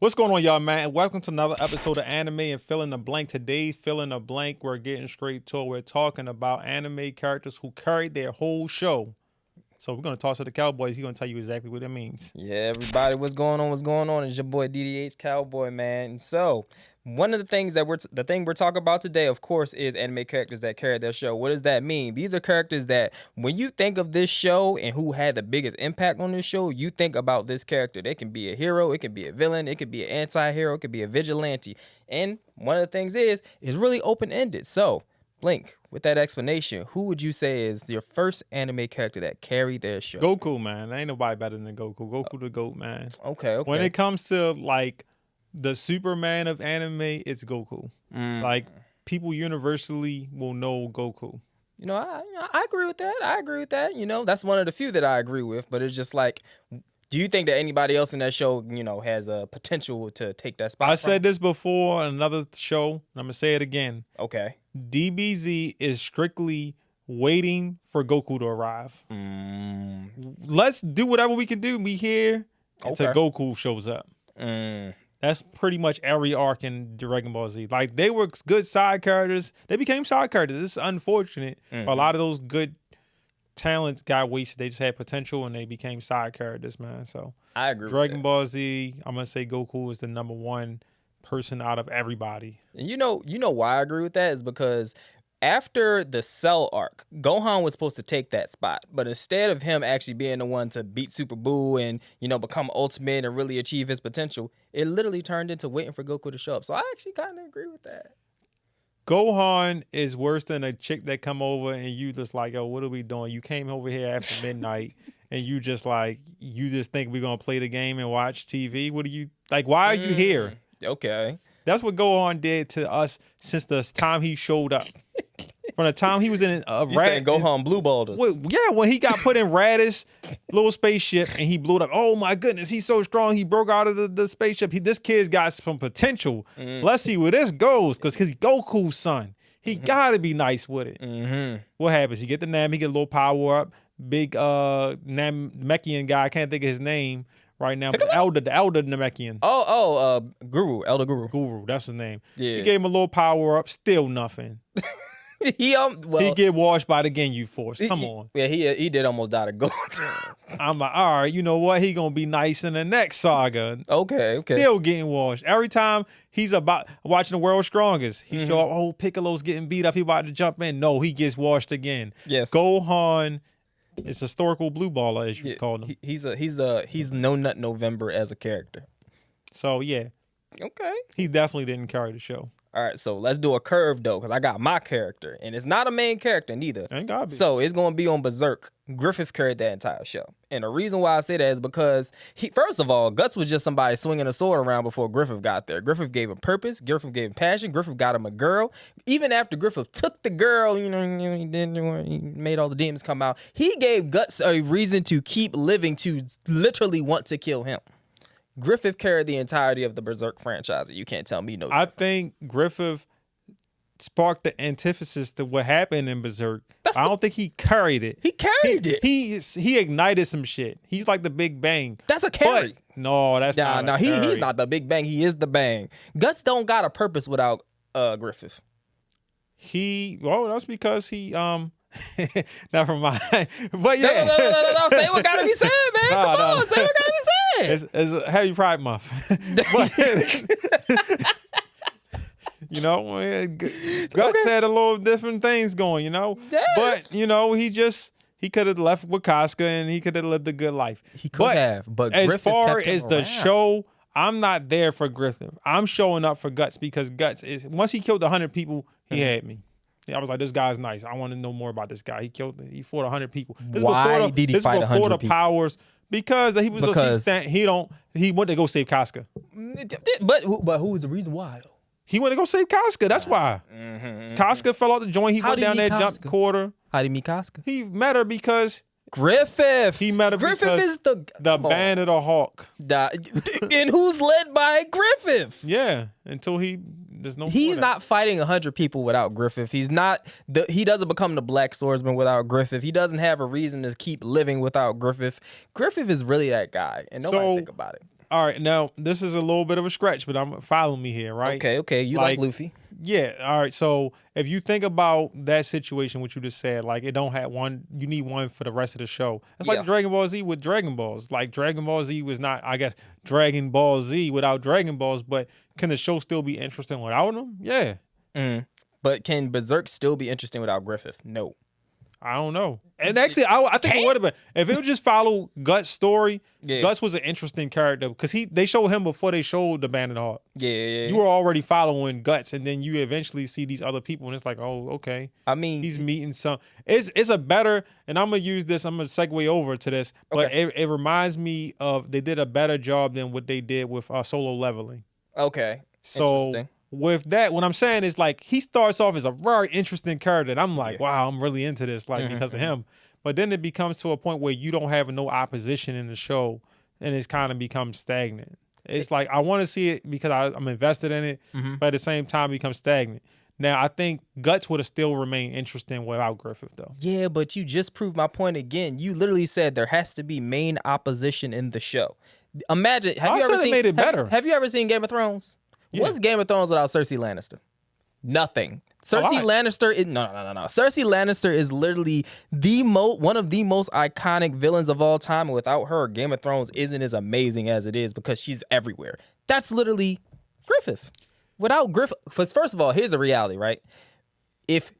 What's going on, y'all, man? Welcome to another episode of Anime and Fill in the Blank. Today's Fill in the Blank, we're getting straight to it. We're talking about anime characters who carried their whole show. So we're going to toss to the Cowboys. He's going to tell you exactly what it means. Yeah, everybody, what's going on? What's going on? It's your boy DDH Cowboy, man. And so, one of the things that we're talking about today, of course, is anime characters that carried their show. What does that mean? These are characters that when you think of this show and who had the biggest impact on this show, you think about this character. They can be a hero, it can be a villain, it could be an anti-hero, it could be a vigilante. And one of the things is really open-ended. So, Blink, with that explanation, who would you say is your first anime character that carried their show? Goku, man. Ain't nobody better than Goku. Goku the GOAT, man. Okay. When it comes to, like, the Superman of anime, it's Goku. Like, people universally will know Goku. I agree with that. That's one of the few that I agree with, but it's just like, do you think that anybody else in that show, has a potential to take that spot? I said this before on another show, and I'm going to say it again. Okay. DBZ is strictly waiting for Goku to arrive. Let's do whatever we can do. We here until Goku shows up. That's pretty much every arc in Dragon Ball Z. Like, they were good side characters. They became side characters. It's unfortunate. A lot of those good talents got wasted. They just had potential and they became side characters, man. So I agree. Dragon Ball Z, I'm gonna say Goku is the number one person out of everybody. And you know why I agree with that is because after the Cell arc, Gohan was supposed to take that spot, but instead of him actually being the one to beat Super Buu and become ultimate and really achieve his potential, it literally turned into waiting for Goku to show up. So I actually kind of agree with that. Gohan is worse than a chick that come over and you just like, yo, what are we doing? You came over here after midnight and you just think we're gonna play the game and watch TV. What are you like? Why are you here? Okay. That's what Gohan did to us since the time he showed up. From the time he was in Gohan blue balled us. Yeah, when he got put in Raditz little spaceship and he blew it up. Oh my goodness, he's so strong. He broke out of the spaceship. This kid's got some potential. Let's see where this goes, because he's Goku's son. He gotta be nice with it. What happens? He get the Nam, he get a little power up. Big Namekian guy, I can't think of his name right now. But the elder Namekian. Elder Guru. Guru, that's his name. Yeah. He gave him a little power up, still nothing. He get washed by the Ginyu Force. Come on. Yeah, he did almost die to gold. I'm like, all right, you know what? He gonna be nice in the next saga. Okay. Still getting washed. Every time he's about watching the World's Strongest, he show up, oh, Piccolo's getting beat up, he about to jump in. No, he gets washed again. Yes. Gohan is historical blue baller, as you call him. He's No Nut November as a character. So yeah. Okay. He definitely didn't carry the show. All right, so let's do a curve, though, because I got my character, and it's not a main character neither. Ain't gotta be. So it's going to be on Berserk. Griffith carried that entire show. And the reason why I say that is because, first of all, Guts was just somebody swinging a sword around before Griffith got there. Griffith gave him purpose. Griffith gave him passion. Griffith got him a girl. Even after Griffith took the girl, he made all the demons come out. He gave Guts a reason to keep living, to literally want to kill him. Griffith carried the entirety of the Berserk franchise. You can't tell me no. I think Griffith sparked the antithesis to what happened in Berserk. I don't think he carried it. He carried it. He ignited some shit. He's like the Big Bang. That's a carry. But, no, that's not. No, he's not the Big Bang. He is the Bang. Guts don't got a purpose without Griffith. That's because he never mind. But yeah. No. Say what gotta be said, man. Come on, say what gotta be said. It's a heavy Pride Month. But, Guts had a little different things going, But, he could have left with Casca and he could have lived a good life. He could have, but as Griffith far kept as him the around. show, I'm not there for Griffith. I'm showing up for Guts because Guts is, once he killed 100 people, he had me. I was like, this guy's nice. I want to know more about this guy. He fought 100 people. Why did he fight 100 people? Powers. Because he went to go save Casca. But who was the reason why though? He went to go save Casca. That's why. Casca fell out the joint. He went down there, jumped quarter. How did he meet Casca? He met her because Griffith. He met her Griffith is the band of the Hawk. And who's led by Griffith? Yeah, until there's no. He's not fighting 100 people without Griffith. He doesn't become the Black Swordsman without Griffith. He doesn't have a reason to keep living without Griffith. Griffith is really that guy, and nobody think about it. all right, now this is a little bit of a stretch, but I'm following me here, right? Okay. You like Luffy. Yeah, all right. So if you think about that situation, what you just said, like it don't have one, you need one for the rest of the show. It's like Dragon Ball Z with Dragon Balls. Like Dragon Ball Z was not, I guess, Dragon Ball Z without Dragon Balls, but can the show still be interesting without them? Yeah. But can Berserk still be interesting without Griffith? No. I don't know. And actually, I think it would have been. If it would just follow Guts' story, Guts was an interesting character because they showed him before they showed the Abandoned Heart. Yeah. You were already following Guts, and then you eventually see these other people, and it's like, oh, okay. I mean, he's meeting some. It's a better, and I'm going to use this, I'm going to segue over to this, but it reminds me of, they did a better job than what they did with Solo Leveling. Okay. So, interesting. With that, what I'm saying is like he starts off as a very interesting character, and I'm like, wow, I'm really into this, like because of him. But then it becomes to a point where you don't have no opposition in the show, and it's kind of becomes stagnant. It's like I want to see it because I'm invested in it, but at the same time, it becomes stagnant. Now I think Guts would have still remained interesting without Griffith, though. Yeah, but you just proved my point again. You literally said there has to be main opposition in the show. Imagine, have you ever seen Game of Thrones? Yeah. What's Game of Thrones without Cersei Lannister? Nothing. Cersei Lannister is no. Cersei Lannister is literally one of the most iconic villains of all time. And without her, Game of Thrones isn't as amazing as it is because she's everywhere. That's literally Griffith. Without Griffith, first of all, here's the reality, right? If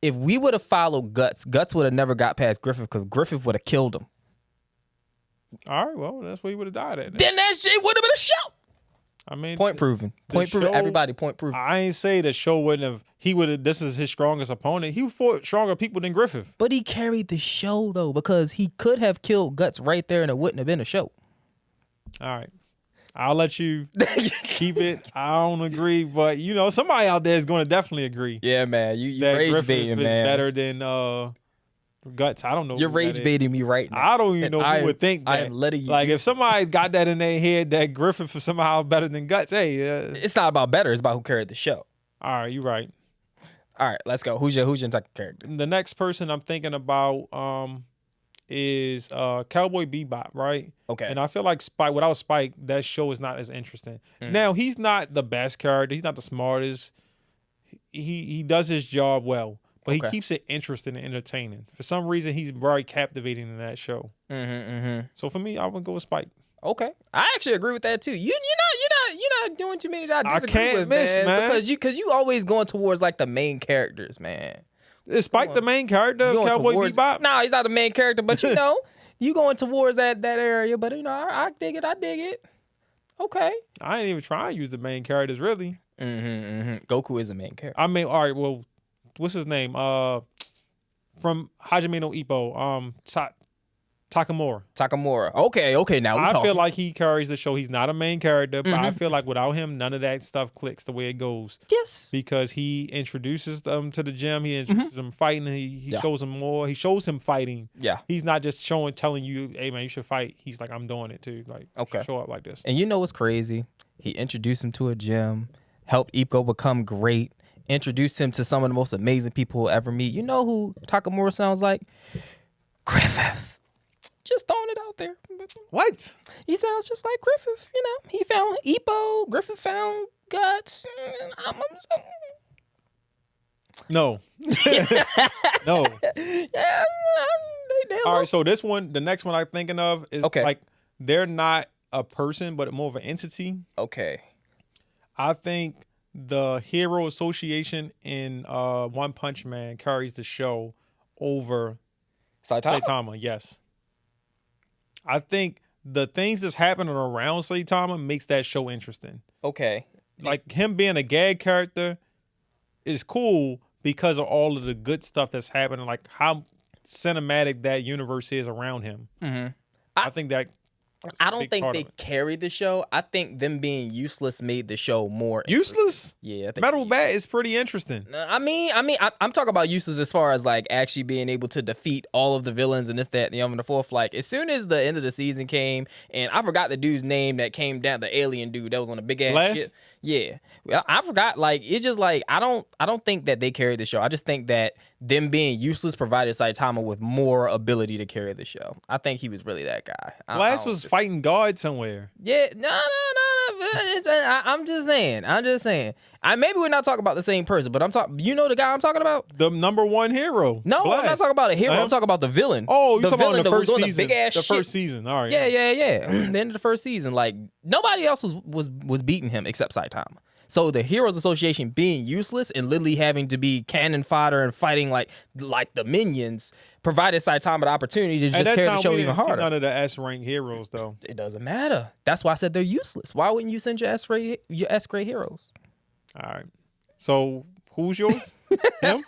we would have followed Guts would have never got past Griffith because Griffith would have killed him. All right, well, that's where he would have died at. Then that shit would have been a show. I mean, point proven. Everybody point proven. I ain't say the show wouldn't have. This is his strongest opponent. He fought stronger people than Griffith. But he carried the show though, because he could have killed Guts right there, and it wouldn't have been a show. All right, I'll let you keep it. I don't agree, but somebody out there is going to definitely agree. Yeah, man, you rage baiting, man. Better than Guts. I don't know. You're rage baiting me right now. I don't even know who would think that. I am letting you. Like if somebody got that in their head that Griffith is somehow better than Guts, hey, it's not about better. It's about who carried the show. All right, you're right. All right, let's go. Who's your type of character? The next person I'm thinking about is Cowboy Bebop, right? Okay. And I feel like without Spike, that show is not as interesting. Now he's not the best character. He's not the smartest. He does his job well. But he keeps it interesting and entertaining. For some reason, he's very captivating in that show. So for me, I would go with Spike. Okay, I actually agree with that too. You're not doing too many that I disagree can't with, miss, man. Because you always going towards like the main characters, man. Is Spike the main character of Cowboy Bebop? No, he's not the main character, but you going towards that area. But I dig it. Okay. I ain't even trying to use the main characters really. Goku is the main character. I mean, all right, well. What's his name? From Hajime no Ippo, Takamura. Okay. Now I feel like he carries the show. He's not a main character, but I feel like without him, none of that stuff clicks the way it goes. Yes, because he introduces them to the gym. He introduces them fighting. He shows them more. He shows him fighting. Yeah, he's not just telling you, "Hey man, you should fight." He's like, "I'm doing it too." Like, show up like this. And you know what's crazy? He introduced him to a gym, helped Ippo become great. Introduced him to some of the most amazing people we'll ever meet. You know who Takamura sounds like? Griffith. Just throwing it out there. What? He sounds just like Griffith. He found Ippo. Griffith found Guts. No. No. Yeah. All right. So the next one I'm thinking of is like they're not a person, but more of an entity. Okay. I think the Hero Association in One Punch Man carries the show over Saitama. Yes. I think the things that's happening around Saitama makes that show interesting. Okay. Like him being a gag character is cool because of all of the good stuff that's happening, like how cinematic that universe is around him. I think that I don't think they carried the show. I think them being useless made the show more useless. Yeah, I think Metal Bat is pretty interesting. I'm talking about useless as far as like actually being able to defeat all of the villains and this, that, and the other, and the fourth. Like as soon as the end of the season came, and I forgot the dude's name that came down, the alien dude that was on a big ass ship. Yeah, well, I forgot. Like it's just like I don't think that they carried the show. I just think that them being useless provided Saitama with more ability to carry the show. I think he was really that guy. Blast was fighting God somewhere. Yeah, no. I'm just saying. Maybe we're not talking about the same person, but I'm talking. You know the guy I'm talking about? The number one hero. No, Blast. I'm not talking about a hero. I'm talking about the villain. Oh, you talking villain about the first season? The big ass shit. First season. All right. Yeah. The end of the first season, like nobody else was beating him except Saitama. So the Heroes Association being useless and literally having to be cannon fodder and fighting like the minions provided Saitama the opportunity to just carry the show even harder. None of the S-rank heroes though. It doesn't matter. That's why I said they're useless. Why wouldn't you send your S-grade heroes? All right. So who's yours? Him?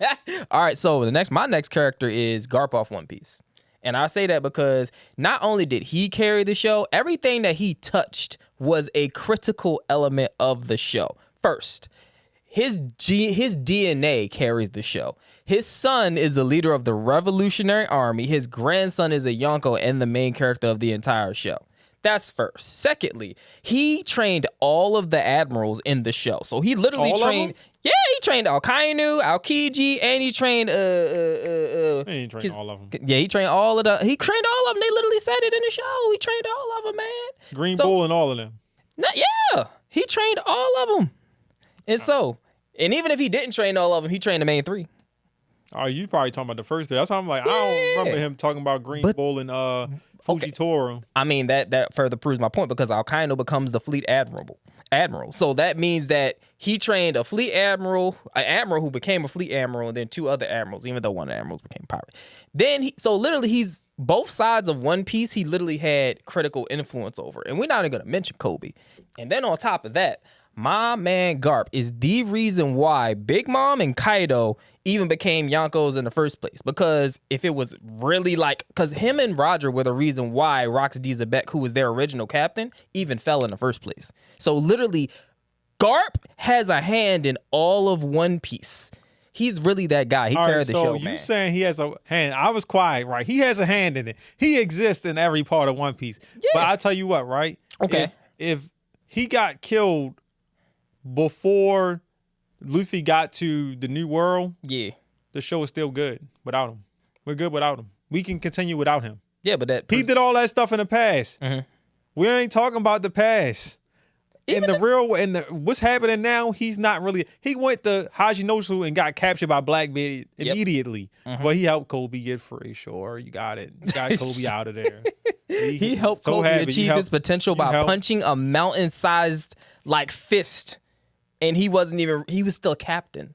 All right. So my next character is Garp off One Piece. And I say that because not only did he carry the show, everything that he touched was a critical element of the show. First, his DNA carries the show. His son is the leader of the Revolutionary Army. His grandson is a Yonko and the main character of the entire show. That's first. Secondly, he trained all of the admirals in the show. So he literally trained. Yeah, he trained Alkainu, Aokiji, and he trained. He ain't trained all of them. Yeah, he trained all of them. They literally said it in the show. He trained all of them, man. Green Bull and all of them. Yeah, he trained all of them. And and even if he didn't train all of them, he trained the main three. Oh, you probably talking about the first day. That's why I'm like, I don't remember him talking about Green Bull and Fujitora. Okay. I mean, that further proves my point because Alkaino becomes the fleet admiral. So that means that he trained a fleet admiral, an admiral who became a fleet admiral, and then two other admirals, even though one of the admirals became pirate. Then literally he's both sides of One Piece. He literally had critical influence over, and we're not even gonna mention Kobe. And then on top of that, my man Garp is the reason why Big Mom and Kaido even became Yonkos in the first place. Because if it was really because him and Roger were the reason why Rox D. Zebek, who was their original captain, even fell in the first place. So literally, Garp has a hand in all of One Piece. He's really that guy. He carried the show, man. So you saying he has a hand. I was quiet, right? He has a hand in it. He exists in every part of One Piece. Yeah. But I tell you what, right? Okay. If he got killed before Luffy got to the New World, yeah, the show is still good without him. We're good without him. We can continue without him. Yeah, but he did all that stuff in the past. Mm-hmm. We ain't talking about the past. What's happening now, he's not really. He went to Hajinosu and got captured by Blackbeard immediately. Mm-hmm. But he helped Kobe get free. Sure, you got it. You got Kobe out of there. He helped Kobe achieve his potential by punching a mountain-sized fist. And he was still a captain.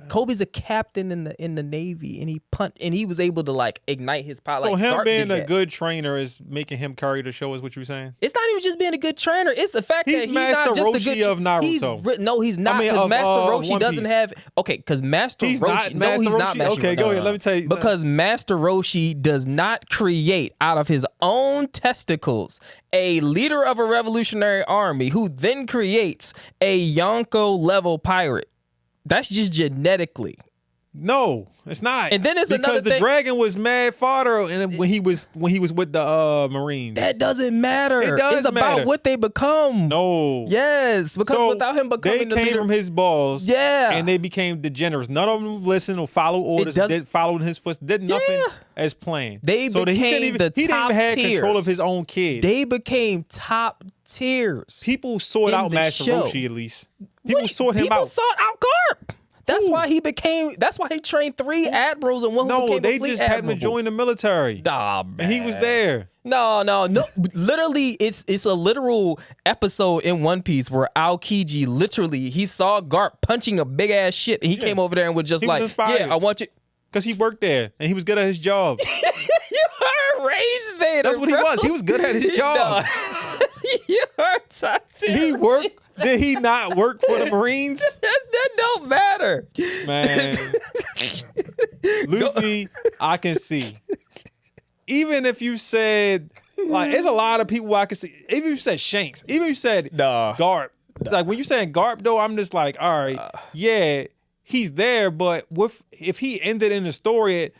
Kobe's a captain in the Navy, and he was able to ignite his power. So him being a good trainer is making him carry the show, is what you're saying? It's not even just being a good trainer. It's the fact that he's Master not just Roshi a good of Naruto. No, he's not. Because Master Roshi doesn't have. Okay, because Master Roshi. He's not Master Roshi. Okay, go ahead. Let me tell you. Because Master Roshi does not create out of his own testicles a leader of a revolutionary army who then creates a Yonko level pirate. That's just genetically. No, it's not. And then it's another thing. Because the dragon was mad fodder, and when he was with the Marines. That doesn't matter. It does It's about what they become. No. Yes, because without him becoming the leader, they came from his balls. Yeah, and they became degenerates. None of them listened or follow orders. Followed his footsteps. Did nothing as planned. They became he didn't even have control of his own kids. They became top tiers. People sought out Master Roshi, at least. People sought him out. People sought out Garp. That's why he trained 3 admirals and one who became a fleet admiral. No, they just had to join the military. Nah, man. And he was there. No. Literally, it's a literal episode in One Piece where Aokiji he saw Garp punching a big ass ship, and he came over there and was just inspired. I want you. Because he worked there and he was good at his job. You heard Rage Vader. That's what he was. He was good at his job. You heard Tattoo. He worked. Did he not work for the Marines? That don't matter. Man. Luffy, I can see. Even if you said, there's a lot of people I can see. Even if you said Shanks. Even if you said Garp. When you saying Garp, though, I'm just all right, yeah, he's there, but if he ended in the story,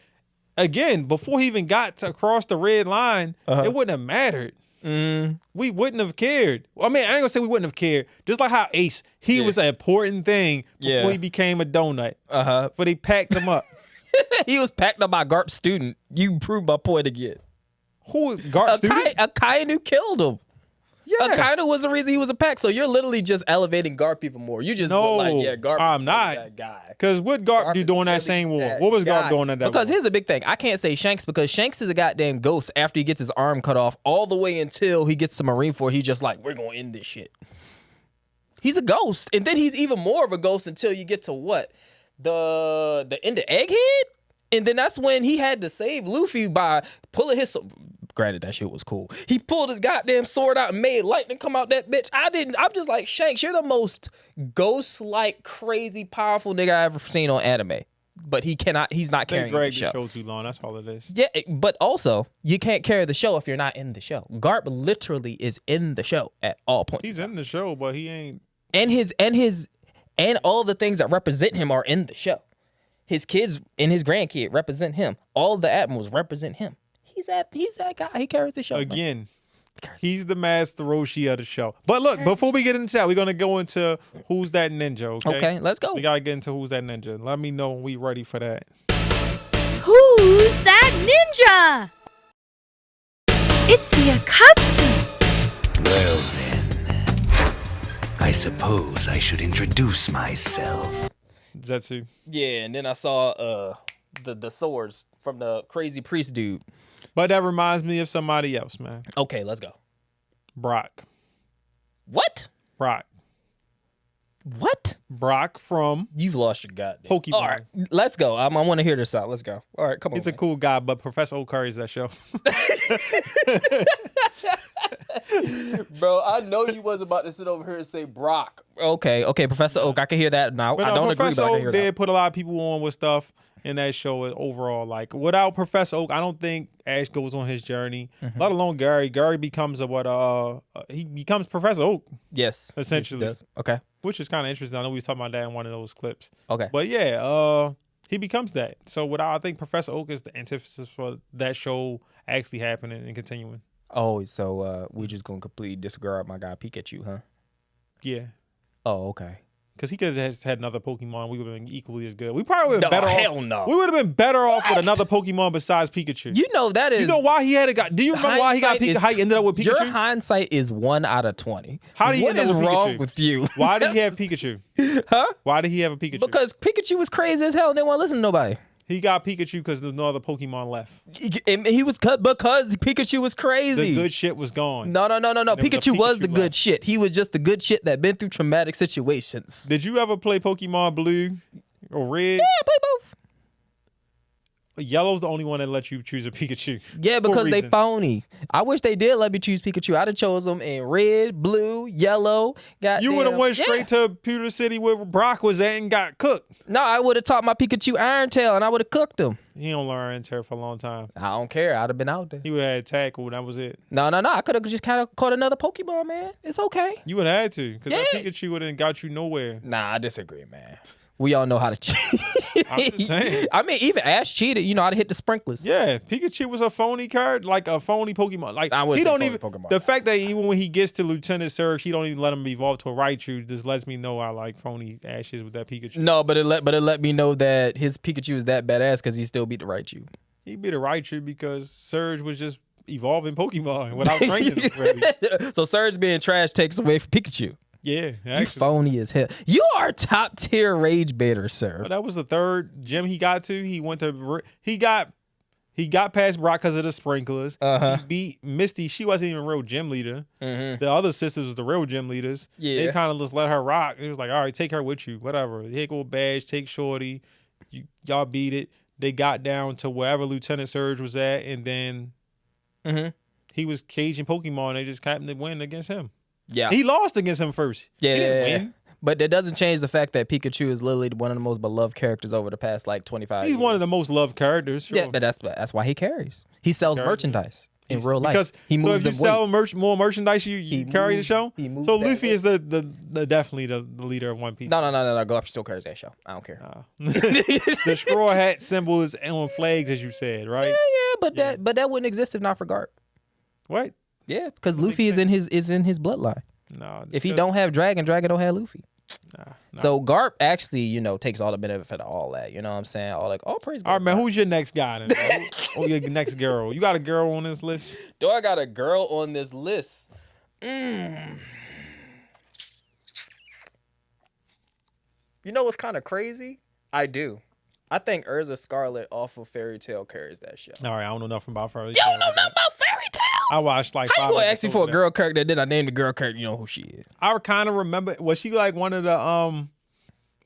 again, before he even got across the red line, it wouldn't have mattered. We wouldn't have cared. I mean, I ain't gonna say we wouldn't have cared. Just like how Ace, he was an important thing before he became a donut. But they packed him up. He was packed up by Garp's student. You proved my point again. Who Garp student? Akainu killed him. Yeah. Akainu was the reason he was a pack. So you're literally just elevating Garp even more. You just Garp. I'm not that guy. Because what Garp do during that same war? What was Garp doing at that Because war? here's the big thing. I can't say Shanks because Shanks is a goddamn ghost after he gets his arm cut off all the way until he gets to Marineford. He's just like, we're going to end this shit. He's a ghost. And then he's even more of a ghost until you get to what? The end of Egghead? And then that's when he had to save Luffy by pulling his... Granted, that shit was cool. He pulled his goddamn sword out and made lightning come out that bitch. I'm just like, Shanks, you're the most ghost-like, crazy, powerful nigga I ever seen on anime. But he's not carrying the show. They dragged the show too long. That's all it is. Yeah, but also, you can't carry the show if you're not in the show. Garp literally is in the show at all points. He's in the show, but he ain't. And all the things that represent him are in the show. His kids and his grandkid represent him. All the admirals represent him. He's that guy. He carries the show. Again, he's the master Roshi of the show. But look, before we get into that, we're gonna go into Who's That Ninja. Okay, let's go. We gotta get into Who's That Ninja. Let me know when we ready for that. Who's that ninja? It's the Akatsuki. Well then, I suppose I should introduce myself. Zetsu. Yeah, and then I saw the swords from the crazy priest dude. But that reminds me of somebody else, man. Okay, let's go. Brock. What? Brock. What? Brock from You've lost your goddamn Pokemon. All right, let's go. I want to hear this out. Let's go. All right, come on. He's a cool guy, but Professor Oak carries that show. Bro, I know you was about to sit over here and say Brock. Okay, Professor Oak, I can hear that now. But I don't agree, Professor but I can Oak hear did that. put a lot of people on with stuff in that show overall. Like, without Professor Oak, I don't think Ash goes on his journey, let alone Gary. Gary becomes he becomes Professor Oak. Yes. Essentially. Yes, okay. Which is kind of interesting. I know we was talking about that in one of those clips. Okay. But yeah, he becomes that. So I think Professor Oak is the antithesis for that show actually happening and continuing. Oh, so we're just going to completely disregard my guy Pikachu, huh? Yeah. Oh, okay. Because he could have had another Pokemon. We would have been equally as good. We probably would have been better hell off. no. We would have been better off with another Pokemon besides Pikachu. You know that is... You know why he had a guy? Do you remember why he got Pikachu? How he ended up with Pikachu? Your hindsight is 1 out of 20. How did he What end up is with wrong Pikachu? with you? Why did he have Pikachu? Huh? Why did he have a Pikachu? Because Pikachu was crazy as hell and they won't listen to nobody. He got Pikachu because there's no other Pokemon left. And he was cut because Pikachu was crazy. The good shit was gone. No. Pikachu was the Pikachu good left. shit. He was just the good shit that been through traumatic situations. Did you ever play Pokemon Blue or Red? Yeah, I play both. Yellow's the only one that lets you choose a Pikachu. Yeah, because they reason. phony. I wish they did let me choose Pikachu. I'd have chose them in red, blue, yellow. You would have went straight to Pewter City where Brock was at and got cooked. No, I would have taught my Pikachu Iron Tail and I would have cooked him. He don't learn Iron Tail for a long time. I don't care. I'd have been out there. He would have had tackle and that was it. No. I could have just kind of caught another Pokemon, man. It's okay. You would have had to because that Yeah. Pikachu would have got you nowhere. Nah, I disagree, man. We all know how to cheat. I'm just saying. I mean, even Ash cheated. You know how to hit the sprinklers. Yeah, Pikachu was a phony card, like a phony Pokemon. Like I wouldn't he say don't phony even Pokemon. the fact that even when he gets to Lieutenant Surge, he don't even let him evolve to a Raichu. Just lets me know how like phony Ash is with that Pikachu. No, but it let me know that his Pikachu is that badass because he still beat the Raichu. He beat a Raichu because Surge was just evolving Pokemon without training him. Really. So Surge being trash takes away from Pikachu. Yeah, You actually. phony as hell. You are top tier rage baiter, sir. But that was the third gym he got to. He went to he got past Brock because of the sprinklers. Uh-huh. He beat Misty. She wasn't even a real gym leader. Mm-hmm. The other sisters was the real gym leaders. Yeah. They kind of just let her rock. It was like, all right, take her with you, whatever. Here go Badge, take Shorty. Y'all beat it. They got down to wherever Lieutenant Surge was at, and then he was caging Pokemon. They just happened to win against him. Yeah. He lost against him first. Yeah. He didn't win. But that doesn't change the fact that Pikachu is literally one of the most beloved characters over the past like 25 years. He's one of the most loved characters. Sure. Yeah, but that's why he carries. He sells merchandise in real life. Because he moves so if you sell more merchandise, you carry the show. he moves So that Luffy way. is the definitely the leader of One Piece. No. Garp still carries that show. I don't care. The straw hat symbol is on flags, as you said, right? Yeah, but that wouldn't exist if not for Garp. What? Yeah, because Luffy is in his bloodline. No. If he don't have Dragon don't have Luffy. Nah. So Garp actually, takes all the benefit of all that. You know what I'm saying? All praise. All right, man. Who's your next guy? Then, man? Or your next girl? You got a girl on this list? Do I got a girl on this list? You know what's kind of crazy? I do. I think Erza Scarlet off of Fairy Tail carries that show. All right, I don't know nothing about Fairy You Tail. don't know nothing about Fairy Tail? I watched like How 5 you gonna ask me for a episodes girl character? Then I named the girl character. You know who she is. I kind of remember. Was she like one of the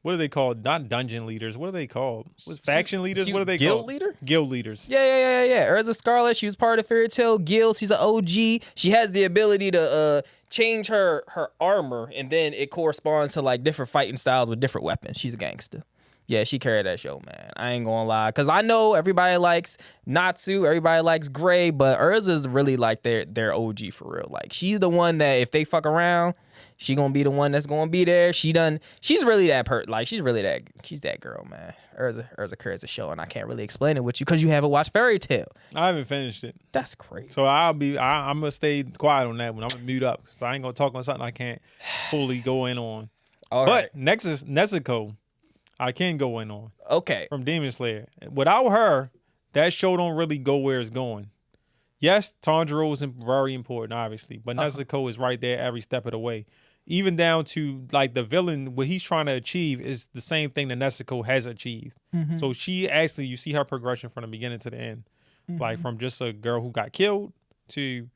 what are they called? Not dungeon leaders. What are they called? Faction leaders? What are they guild called? Leader? Guild leaders. Yeah. Erza Scarlet. She was part of Fairy Tail Guild. She's an OG. She has the ability to change her armor, and then it corresponds to like different fighting styles with different weapons. She's a gangster. Yeah, she carried that show, man. I ain't gonna lie. Because I know everybody likes Natsu, everybody likes Gray, but Erza's really like their OG for real. Like, she's the one that if they fuck around, she gonna be the one that's gonna be there. She's really that she's that girl, man. Erza carries the show, and I can't really explain it with you because you haven't watched Fairy Tail. I haven't finished it. That's crazy. So I'm gonna stay quiet on that one. I'm gonna mute up because I ain't gonna talk on something I can't fully go in on. But next is Nezuko. I can go in on. Okay. From Demon Slayer. Without her, that show don't really go where it's going. Yes, Tanjiro is very important, obviously, but Nezuko is right there every step of the way. Even down to like the villain, what he's trying to achieve is the same thing that Nezuko has achieved. Mm-hmm. So she actually, you see her progression from the beginning to the end. Mm-hmm. Like from just a girl who got killed to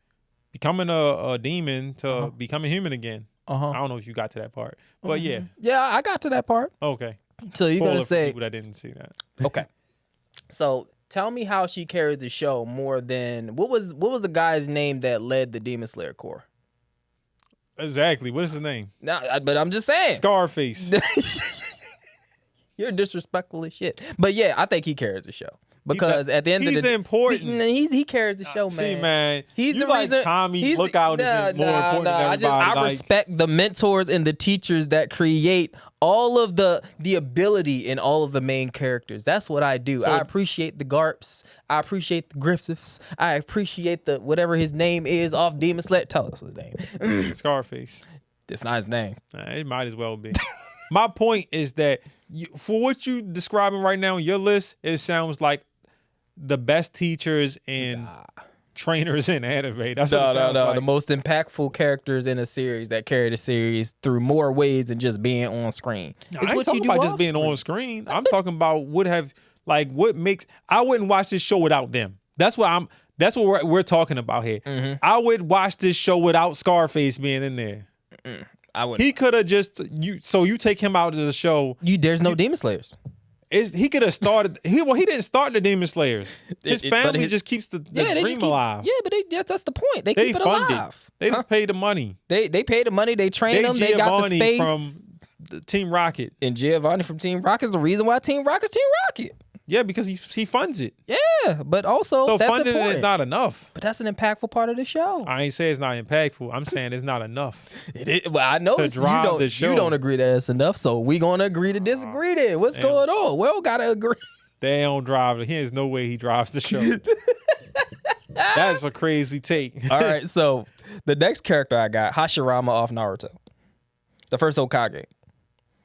becoming a demon to becoming human again. I don't know if you got to that part, but yeah. Yeah, I got to that part. Okay. So you're going to say... people that didn't see that. Okay. So tell me how she carried the show more than... What was the guy's name that led the Demon Slayer Corps? Exactly. What is his name? No, but I'm just saying. Scarface. You're disrespectful as shit. But yeah, I think he carries the show. Because at the end of the day... He's important. He carries the show, man. See, man. He's you the like reason... Tommy Lookout is more important than everybody. I respect the mentors and the teachers that create all of the ability in all of the main characters. That's what I do. I appreciate the Garps. I appreciate the Griffiths. I appreciate the whatever his name is off Demon Slayer. Tell us his name. Scarface. That's not his name. It might as well be. My point is that for what you describing right now on your list, it sounds like the best teachers and trainers in anime. That's what it sounds like. The most impactful characters in a series that carry the series through more ways than just being on screen. I ain't talking about just being on screen. I'm talking about what makes. I wouldn't watch this show without them. That's what we're talking about here. Mm-hmm. I would watch this show without Scarface being in there. I would. He could have just So you take him out of the show. There's no Demon Slayers. He could have started. He didn't start the Demon Slayers. His family just keeps the dream alive. Yeah, but that's the point. They keep it alive. They just pay the money. They pay the money. They train them. They got the space. From the Team Rocket. And Giovanni from Team Rocket is the reason why Team Rocket's Team Rocket. Yeah, because he funds it. Yeah, but also that's funding important. It is not enough. But that's an impactful part of the show. I ain't saying it's not impactful. I'm saying it's not enough. It is. Well, I know you don't agree that it's enough, so we gonna agree to disagree then. What's going on? We all gotta agree. They don't drive it. There's no way he drives the show. That's a crazy take. All right, so the next character I got, Hashirama off Naruto. The first Hokage.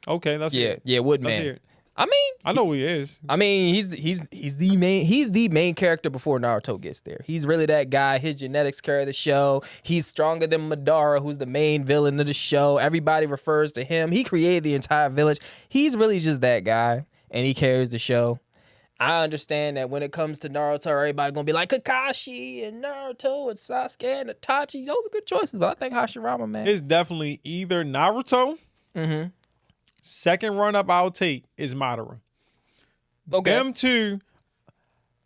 Okay, that's it. Yeah, Woodman. I mean, I know who he is. I mean, he's the main character before Naruto gets there. He's really that guy. His genetics carry the show. He's stronger than Madara, who's the main villain of the show. Everybody refers to him. He created the entire village. He's really just that guy, and he carries the show. I understand that when it comes to Naruto, everybody gonna be like Kakashi and Naruto and Sasuke and Itachi. Those are good choices, but I think Hashirama, man, it's definitely either Naruto. Mm-hmm. Second run-up I'll take is Madara. Okay. Them two,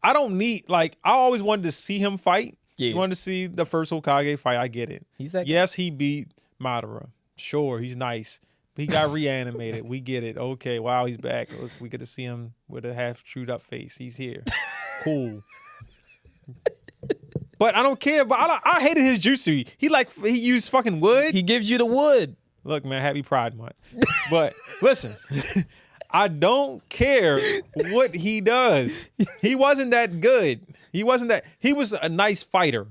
I don't need, I always wanted to see him fight. Yeah. You wanted to see the first Hokage fight. I get it. He's that guy. Yes, he beat Madara. Sure, he's nice. But he got reanimated. We get it. Okay, wow, he's back. Look, we get to see him with a half chewed up face. He's here. Cool. But I don't care. But I hated his jutsu. He used fucking wood. He gives you the wood. Look, man, happy Pride Month. But listen, I don't care what he does. He wasn't that good. He was a nice fighter.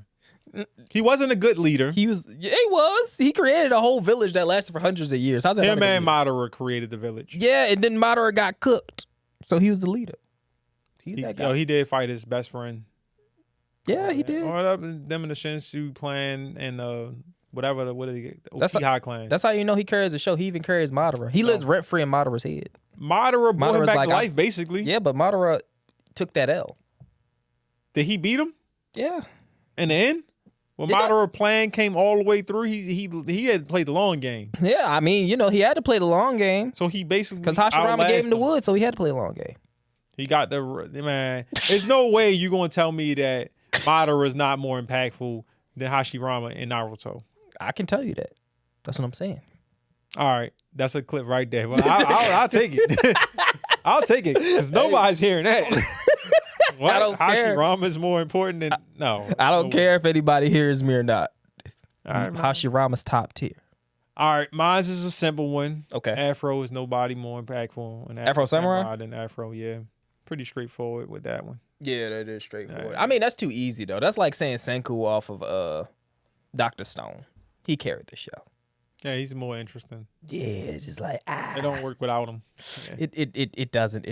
He wasn't a good leader. He was. Yeah, he was. He created a whole village that lasted for hundreds of years. How's that? Him and Madara created the village. Yeah, and then Madara got cooked, so he was the leader. That guy. He did fight his best friend. Yeah, he did. Or them in the Shinsu clan and whatever. What did he get? The Uchiha clan. That's how you know he carries the show. He even carries Madara. He lives rent free in Madara's head. Madara brought him back to life, basically. Yeah, but Madara took that L. Did he beat him? Yeah. In the end? When Madara plan came all the way through, he had played the long game. Yeah, I mean, he had to play the long game. So he basically because Hashirama gave him the wood, so he had to play the long game. He got man. There's no way you're gonna tell me that Madara is not more impactful than Hashirama in Naruto. I can tell you that. That's what I'm saying. All right, that's a clip right there. Well, I'll take it. I'll take it because nobody's hearing that. What? I don't care. Hashirama is more important than no. I don't care if anybody hears me or not. All right, Hashirama's top tier. All right, mine is a simple one. Okay. Afro is nobody more impactful. And Afro Samurai than Afro, yeah. Pretty straightforward with that one. Yeah, that is straightforward. I mean, that's too easy though. That's like saying Senku off of Dr. Stone. He carried the show. Yeah, he's more interesting. Yeah, it's just like It don't work without him. Yeah. It doesn't.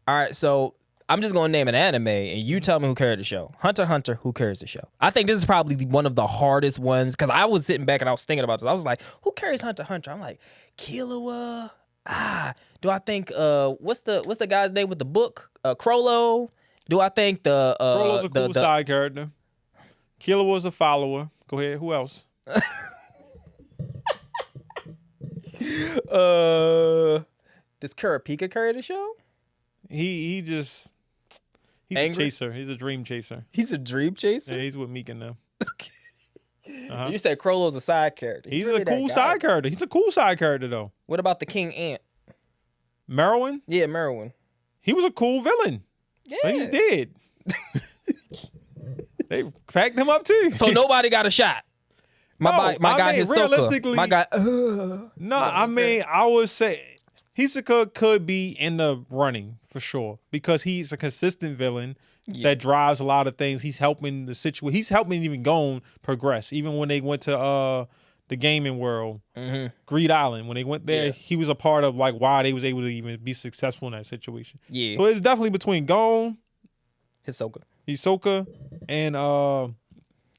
All right, so I'm just gonna name an anime and you tell me who carried the show. Hunter x Hunter, who carries the show? I think this is probably one of the hardest ones because I was sitting back and I was thinking about this. I was like, who carries Hunter x Hunter? I'm like, Killua. Do I think what's the guy's name with the book? Crollo? Do I think Crollo's a cool side character. Killua was a follower. Go ahead. Who else? Does Kurapika carry the show? He's Angry? a chaser. He's a dream chaser. He's a dream chaser? Yeah, he's with Mika now. Okay. You said Crollo's a side character. He's a cool side character. He's a cool side character though. What about the King Ant? Merwin? Yeah, Merwin. He was a cool villain. Yeah. But he's dead. They cracked him up too. So nobody got a shot. My guy realistically, my guy. No, I mean, I would say Hisoka could be in the running for sure because he's a consistent villain that drives a lot of things. He's helping the situation. He's helping even Gon progress. Even when they went to the gaming world, Greed Island, when they went there, he was a part of like why they was able to even be successful in that situation. Yeah. So it's definitely between Gon, Hisoka, and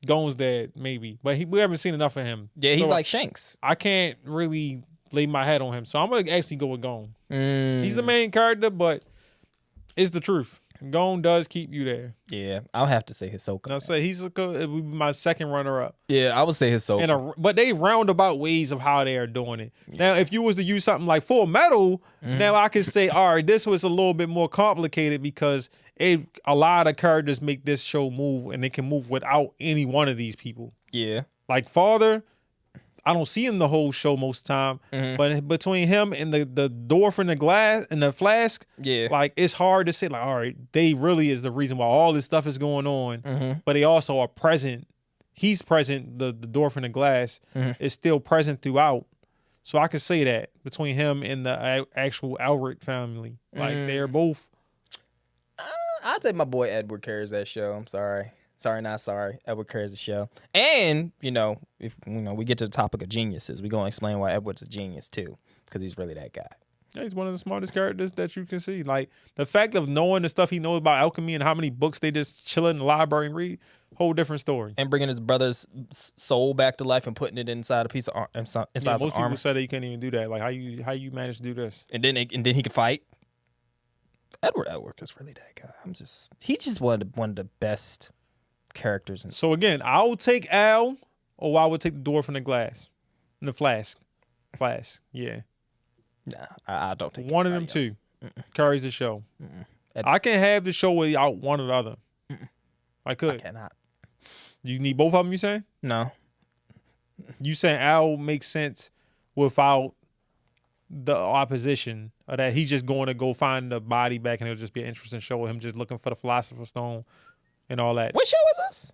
Gon's dad, maybe. But we haven't seen enough of him. Yeah, he's like Shanks. I can't really lay my head on him. So I'm going to actually go with Gon. He's the main character, but it's the truth. Gon does keep you there. Yeah, I'll have to say Hisoka. I'll say Hisoka it would be my second runner-up. Yeah, I would say Hisoka. But they roundabout ways of how they are doing it. Yeah. Now, if you was to use something like Fullmetal, now I could say, all right, this was a little bit more complicated because a lot of characters make this show move, and they can move without any one of these people. Yeah. Like Father, I don't see him the whole show most of the time, but between him and the dwarf and the glass and the flask, like it's hard to say. Like, all right, they really is the reason why all this stuff is going on, but they also are present. He's present. The dwarf and the glass is still present throughout. So I could say that between him and the actual Elric family, like they're both. I'd say my boy Edward carries that show. I'm sorry. Sorry, not sorry. Edward carries the show. And, if we get to the topic of geniuses, we're going to explain why Edward's a genius too, because he's really that guy. Yeah, he's one of the smartest characters that you can see. Like, the fact of knowing the stuff he knows about alchemy and how many books they just chill in the library and read, whole different story. And bringing his brother's soul back to life and putting it inside a piece of inside some armor. Most people say that you can't even do that. Like, how you manage to do this? And then he can fight. Edward is really that guy. He's just one of the best characters. So again, I will take Al, or I would take the dwarf in the glass, in the flask, yeah. Nah, I don't take one of them two. Carries the show. I can have the show without one or the other. I could. I cannot. You need both of them. You saying? No. You saying Al makes sense without the opposition, or that he's just going to go find the body back, and it'll just be an interesting show with him just looking for the Philosopher's Stone. And all that. What show was this?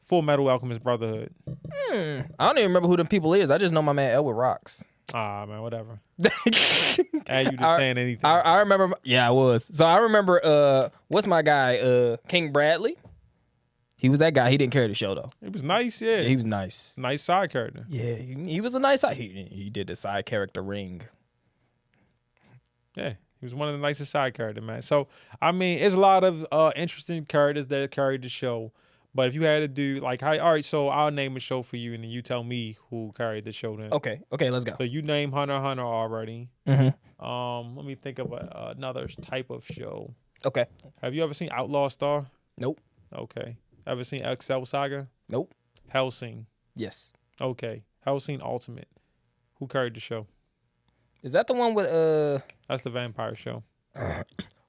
Fullmetal Alchemist Brotherhood. I don't even remember who them people is. I just know my man Edward rocks. Ah, man, whatever. And you just saying anything. I remember. Yeah, I was. So I remember. What's my guy? King Bradley. He was that guy. He didn't carry the show though. He was nice, yeah. He was nice. Nice side character. Yeah, he was a nice side. He did the side character ring. Yeah, he was one of the nicest side characters, man. So, I mean, it's a lot of interesting characters that carried the show. But if you had to do, like, all right, so I'll name a show for you, and then you tell me who carried the show then. Okay, let's go. So you name Hunter x Hunter already. Mm-hmm. Let me think of another type of show. Okay. Have you ever seen Outlaw Star? Nope. Okay. Ever seen XL Saga? Nope. Hellsing? Yes. Okay. Hellsing Ultimate. Who carried the show? Is that the one with That's the vampire show.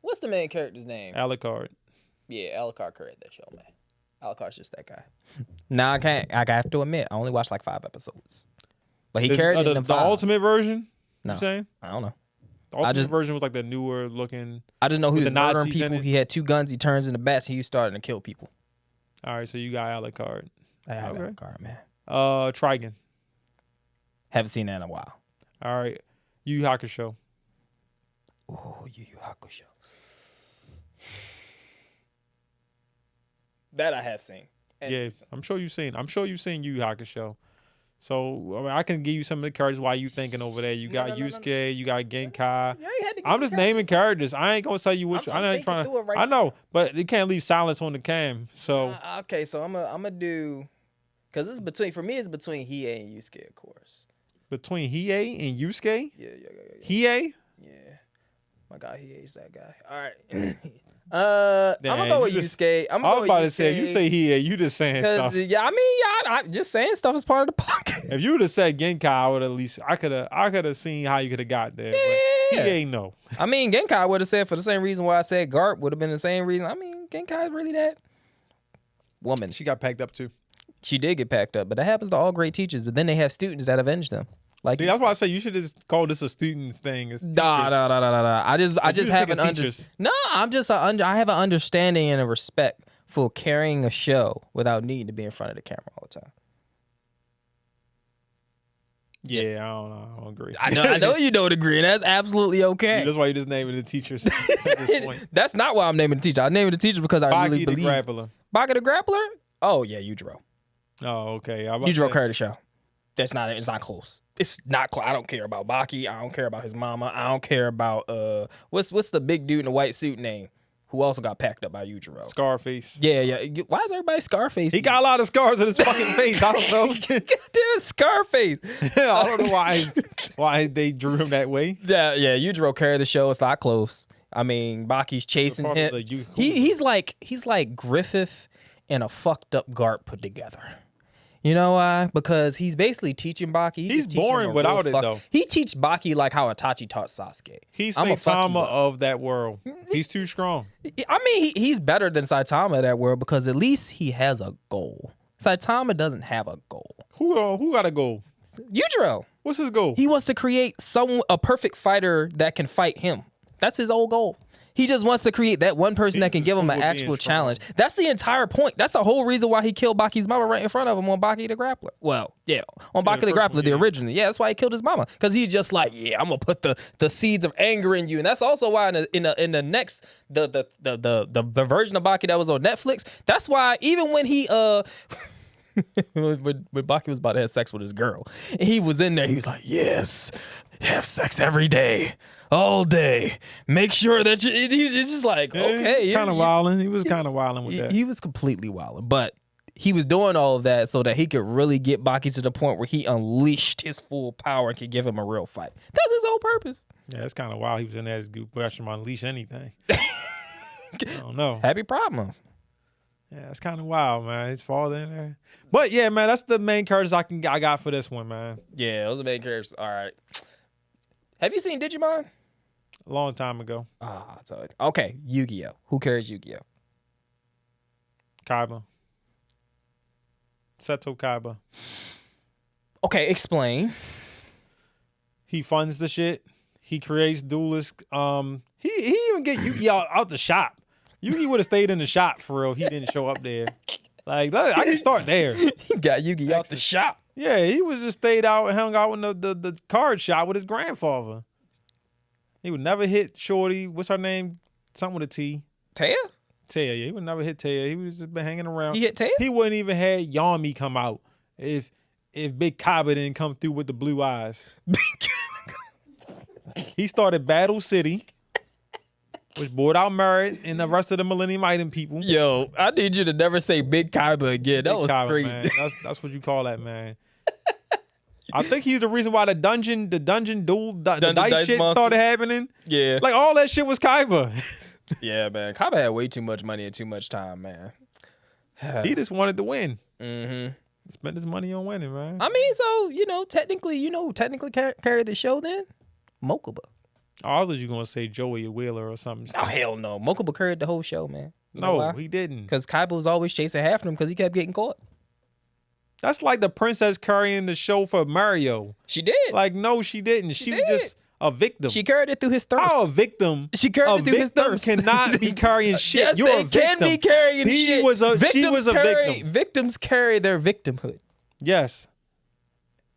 What's the main character's name? Alucard. Yeah, Alucard carried that show, man. Alucard's just that guy. Nah, I can't. I have to admit, I only watched like 5 episodes. But he carried it in the ultimate version? No. You saying? I don't know. The ultimate version was like the newer looking. I just know he was murdering Nazis in people. it. He had 2 guns. He turns into bats. And he was starting to kill people. All right, so you got Alucard. I have Alucard, man. Trigon. Haven't seen that in a while. All right. Yu Hakusho. Oh, Yu Hakusho. That I have seen. Yeah, I'm sure you've seen Yu Hakusho. So I mean, I can give you some of the characters while you thinking over there. You got Yusuke, you got Genkai. I'm just naming characters. I ain't gonna tell you which. I'm not trying to. I know, but you can't leave silence on the cam. So okay, so I'm gonna do, cause it's between it's between Hiei and Yusuke, of course. Between Hiei and Yusuke? Yeah. Hiei? Yeah. My God, Hiei's that guy. All right. I'm gonna go with Yusuke. I was about to say, if you say Hiei, you just saying stuff. Yeah, I mean, I just saying stuff is part of the podcast. If you would have said Genkai, I would at least I could have seen how you could have got there. Yeah. But Hiei, no. I mean, Genkai would have said for the same reason why I said Garp would have been the same reason. I mean, Genkai is really that woman. She got packed up too. She did get packed up, but that happens to all great teachers. But then they have students that avenge them. Like, see, that's why I say you should just call this a student thing. Nah. I just have an I have an understanding and a respect for carrying a show without needing to be in front of the camera all the time. Yeah, Yes. I don't agree. I know you don't agree, and that's absolutely okay. That's why you're just naming the teachers at this point. That's not why I'm naming the teacher. I'm naming the teacher because I really believe. Baki the Grappler. Baki the Grappler? Oh yeah, Yujiro. Oh, okay. Yujiro carried the show. It's not close. It's not close. I don't care about Baki. I don't care about his mama. I don't care about what's the big dude in the white suit name who also got packed up by Yujiro? Scarface. Yeah. Why is everybody Scarface? He got a lot of scars on his fucking face. I don't know. Goddamn Scarface. I don't know why they drew him that way. Yeah. Yujiro carried the show. It's not close. I mean, Baki's chasing him. He's like Griffith and a fucked up Garp put together. You know why? Because he's basically teaching Baki. He's boring without it, though. He teaches Baki like how Itachi taught Sasuke. He's Saitama of that world. He's too strong. I mean, he's better than Saitama of that world because at least he has a goal. Saitama doesn't have a goal. Who got a goal? Yujiro. What's his goal? He wants to create a perfect fighter that can fight him. That's his whole goal. He just wants to create that one person that can give him an actual challenge. That's the entire point. That's the whole reason why he killed Baki's mama right in front of him on Baki the Grappler. Well, yeah, on Baki the Grappler, the original. Yeah, that's why he killed his mama. Because he's just like, yeah, I'm gonna put the seeds of anger in you. And that's also why in the next the version of Baki that was on Netflix, that's why even when he when Baki was about to have sex with his girl, he was in there, he was like, yes, have sex every day. All day. Make sure that he's just like, okay. Kind of wilding. He was kind of wilding with that. He was completely wilding. But he was doing all of that so that he could really get Baki to the point where he unleashed his full power and could give him a real fight. That's his whole purpose. Yeah, it's kind of wild. He was in there as good question about unleash anything. I don't know. Happy problem. Yeah, it's kind of wild, man. His father in there. But yeah, man, that's the main characters I got for this one, man. Yeah, those are the main characters. All right. Have you seen Digimon? A long time ago. Okay, Yu-Gi-Oh. Who carries Yu-Gi-Oh? Kaiba. Seto Kaiba. Okay, explain. He funds the shit. He creates duelists. He even get Yugi out the shop. Yugi would have stayed in the shop for real if he didn't show up there. Like, I can start there. He got Yugi out the shop. Yeah, he was just stayed out and hung out in the card shop with his grandfather. He would never hit Shorty. What's her name? Something with a T. Taya? Tail, yeah, he would never hit Tail. He was just been hanging around. He hit Tail? He wouldn't even had Yami come out if Big Kaiba didn't come through with the blue eyes. He started Battle City, which brought out Merit and the rest of the Millennium Item people. Yo, I need you to never say Big Kaiba again. That was Kaiba, crazy. Man. That's what you call that, man. I think he's the reason why the dungeon duel, the dice shit monster started happening. Yeah. Like all that shit was Kaiba. Yeah, man. Kaiba had way too much money and too much time, man. He just wanted to win. Mm-hmm. Spent his money on winning, man. I mean, so, technically carried the show then? Mokuba. I thought you gonna say Joey Wheeler or something. Oh, hell no. Mokuba carried the whole show, man. No, he didn't. Because Kaiba was always chasing half of them because he kept getting caught. That's like the princess carrying the show for Mario. She did. Like, no, she didn't. She was just a victim. She carried it through his thirst. How a victim? She carried it through his thirst. Cannot be carrying shit. Yes, You're they a victim. can be carrying she shit. She was a victim. Victims carry their victimhood. Yes.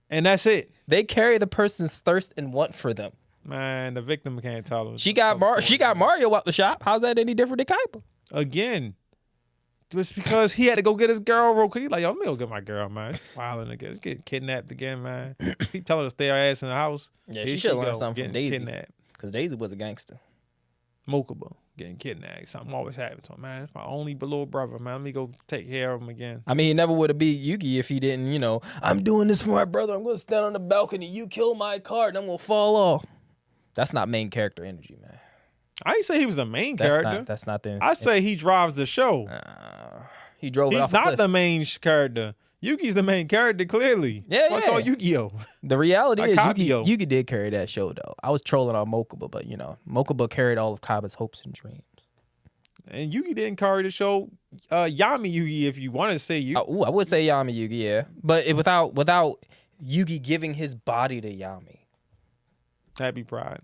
And that's it. They carry the person's thirst and want for them. Man, the victim can't tell us. She got Mario out the shop. How's that any different than Kaiba? Again. Just because he had to go get his girl real quick. He like, yo, let me go get my girl, man. Wilding again. She's getting kidnapped again, man. Keep telling her to stay her ass in the house. Yeah, Here she should learn go, something from Daisy. Kidnapped. Because Daisy was a gangster. Mokuba getting kidnapped. Something always happens to him, man. It's my only little brother, man. Let me go take care of him again. I mean, he never would have beat Yugi if he didn't, I'm doing this for my brother. I'm going to stand on the balcony. You kill my cart and I'm going to fall off. That's not main character energy, man. I ain't say he was the main character. That's not the. I say he drives the show. He drove it off He's a not cliff. the main character. Yugi's the main character, clearly. Yeah, What's called Yu-Gi-Oh? The reality is Akabio. Yugi did carry that show, though. I was trolling on Mokuba, but, Mokuba carried all of Kaiba's hopes and dreams. And Yugi didn't carry the show. Yami Yugi, if you want to say Yugi. I would say Yami Yugi, yeah. But without Yugi giving his body to Yami. Happy Pride.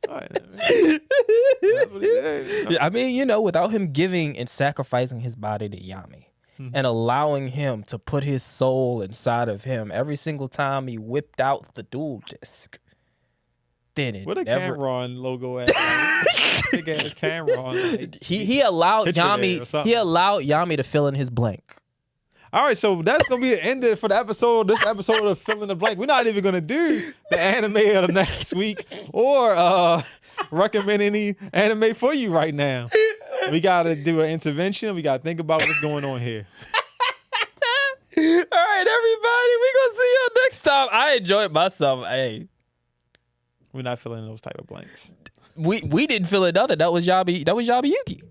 I mean, without him giving and sacrificing his body to Yami and allowing him to put his soul inside of him every single time he whipped out the dual disc, then it what a never... Cameron logo at? Big ass Cameron. He allowed Yami to fill in his blank. All right, so that's gonna be the end for the episode. This episode of Fill in the Blank. We're not even gonna do the anime of the next week or recommend any anime for you right now. We gotta do an intervention. We gotta think about what's going on here. All right, everybody, we gonna see y'all next time. I enjoyed myself. Hey, we're not filling those type of blanks. We didn't fill it. That was Yabi Yugi.